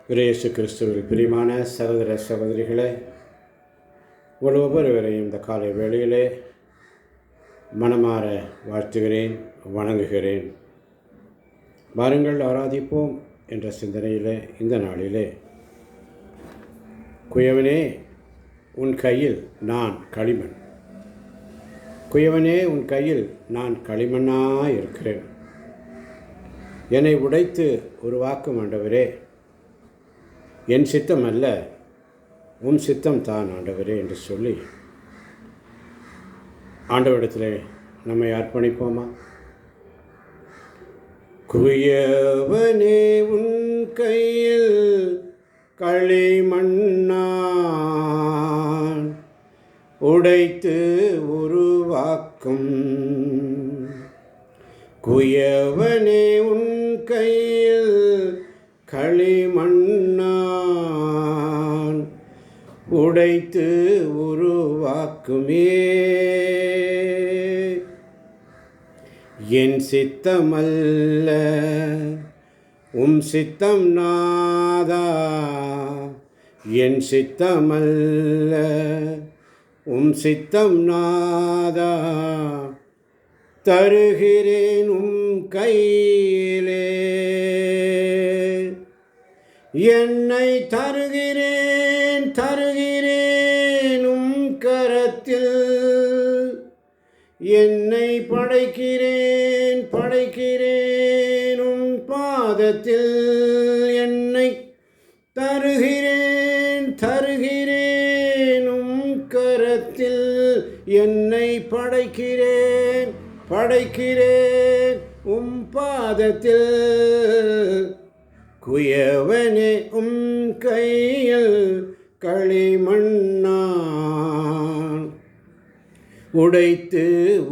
இயேசு கிறிஸ்துவில் பிரியமான சகோதர சகோதரிகளே, உங்கள் ஒவ்வொருவரையும் இந்த காலை வேளையிலே மனமாற வாழ்த்துகிறேன், வணங்குகிறேன். வாருங்கள் ஆராதிப்போம் என்ற சிந்தனையிலே இந்த நாளிலே, குயவனே உன் கையில் நான் களிமண், குயவனே உன் கையில் நான் களிமண்ணாக இருக்கிறேன், என்னை உடைத்து உருவாக்கும் ஆண்டவரே, என் சித்தம் அல்ல உன் சித்தம் தான் ஆண்டவரே என்று சொல்லி ஆண்டவரிடத்திலே நம்மை அர்ப்பணிப்போமா? குயவனே உன் கையில் களிமண்ணான் உடைத்து உருவாக்கும், குயவனே உன் கையில் களிமண்ணான் உடைத்து உருவாக்குமே, என் சித்தமல்ல உம் சித்தம் நாதா, என் சித்தமல்ல உம் சித்தம் நாதா, தருகிறேன் உம் கையிலே, என்னை தருகிறேன் தருகிறேன் உம் கரத்தில், என்னை படைக்கிறேன் படைக்கிறேன் உம் பாதத்தில், என்னை தருகிறேன் தருகிறேன் உம் கரத்தில், என்னை படைக்கிறேன் படைக்கிறேன் உம் பாதத்தில், குயவனே உம் கையில் களிமண்ணான் உடைத்து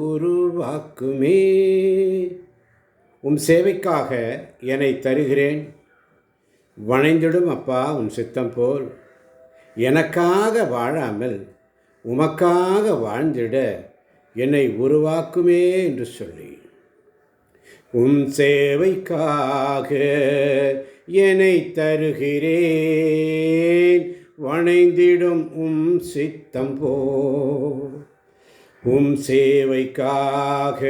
உருவாக்குமே, உம் சேவைக்காக என்னை தருகிறேன், வணைந்திடும் அப்பா உன் சித்தம் போல், எனக்காக வாழாமல் உமக்காக வாழ்ந்திட என்னை உருவாக்குமே என்று சொல்லி, உம் சேவைக்காக என்னை தருகிறேன், வணைந்திடும் உம் சித்தம் போல், உம் சேவைக்காக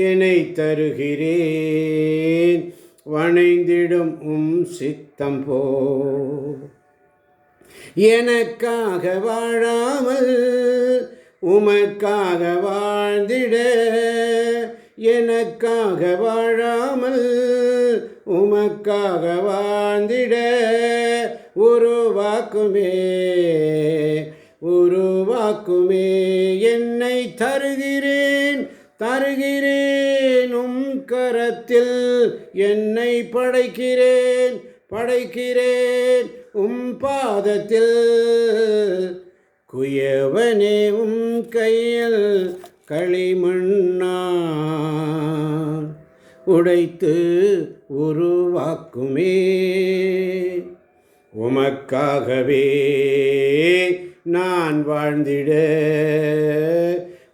என்னை தருகிறேன், வணைந்திடும் உம் சித்தம் போல், எனக்காக வாழாமல் உமக்காக வாழ்ந்திட, எனக்காக வாழாமல் உமக்காக வாழ்ந்திட உருவாக்குமே உருவாக்குமே, என்னை தருகிறேன் தருகிறேன் உம் கரத்தில், என்னை படைக்கிறேன் படைக்கிறேன் உம் பாதத்தில், குயவனே உம் கையில் களிமண்ணான் உடைத்து உருவாக்குமே, உமக்காகவே நான் வாழ்ந்திட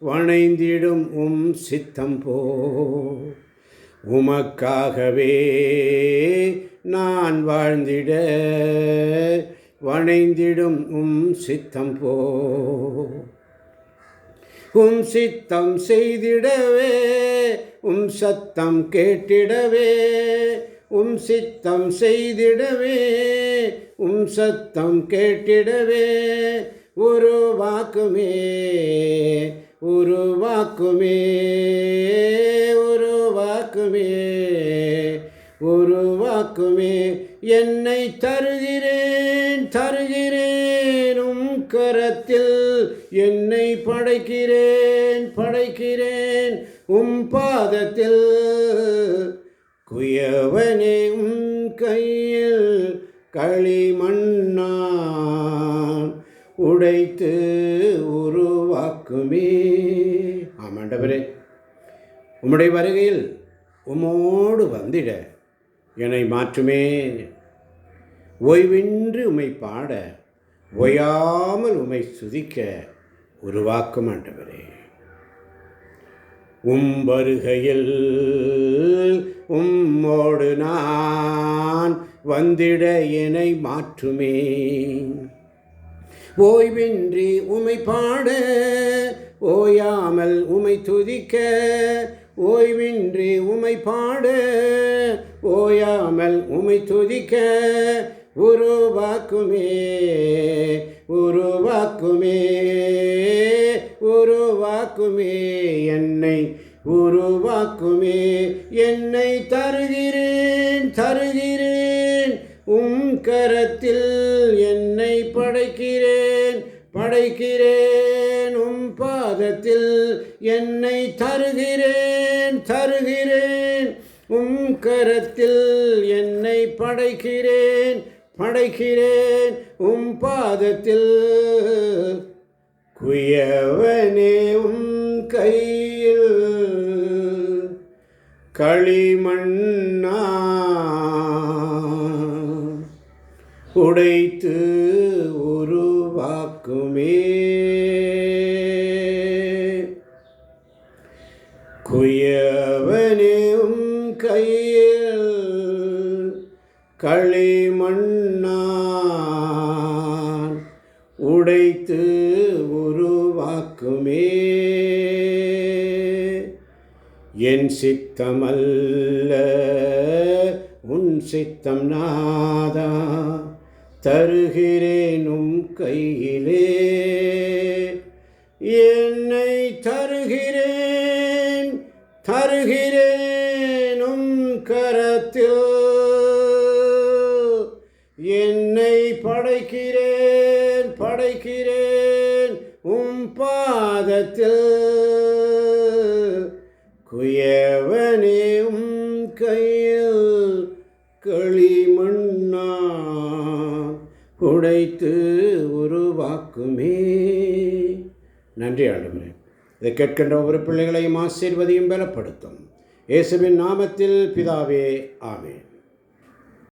வணைந்திடும் உம் சித்தம் போல், உமக்காகவே நான் வாழ்ந்திட வணைந்திடும் உம் சித்தம் போல், உம் சித்தம் செய்திடவே உம் சத்தம் கேட்டிடவே, உம் சித்தம் செய்திடவே உம் சத்தம் கேட்டிடவே உருவாக்குமே உருவாக்குமே உருவாக்குமே உருவாக்குமே, என்னை தருகிறேன் தருகிறேன் உம் கரத்தில், என்னை படைக்கிறேன் படைக்கிறேன் உம் பாதத்தில், குயவனே உம் கையில் களிமண்ணான் உடைத்து உருவாக்குமே. ஆமாண்டவரே, உம்முடைய வருகையில் உம்மோடு வந்திட என்னை மாற்றுமே, ஓய்வின்றி உம்மை பாட ஓயாமல் உம்மை சுதிக்க உருவாக்கும் ஆண்டவரே. வருகையில் உம்மோடு நான் வந்திட என்னை மாற்றுமே. ஓய்வின்றி உமை பாட ஓயாமல் உமை துதிக்க, ஓய்வின்றி உமை பாட ஓயாமல் உமை துதிக்க, உருவாக்குமே உருவாக்குமே உருவாக்குமே என்னை உருவாக்குமே. என்னை தருகிறேன் தருகிறேன் கரத்தில், என்னை படைக்கிறேன் படைக்கிறேன் பாதத்தில், என்னை தருகிறேன் தருகிறேன் கரத்தில், என்னை படைக்கிறேன் படைக்கிறேன் பாதத்தில். குயவனே கையில் களிமண்ணா உடைத்து உருவாக்குமே. குயவனே கையில் களிமண்ணா உடைத்து உருவாக்குமே. என் சித்தமல்ல உன் சித்தம் நாதா, தருகிறேனும் கையிலே. என்னை தருகிறேன் தருகிறேனும் கரத்தில், என்னை படைக்கிறேன் படைக்கிறேன் பாதத்தில். குயவனே கையில் களிமண்ணா உடைத்து உருவாக்குமே. நன்றி ஆண்டவரே. இதை கேட்கின்ற ஒவ்வொரு பிள்ளைகளையும் ஆசீர்வதியும் பலப்படுத்தும். இயேசுவின் நாமத்தில் பிதாவே, ஆமென்.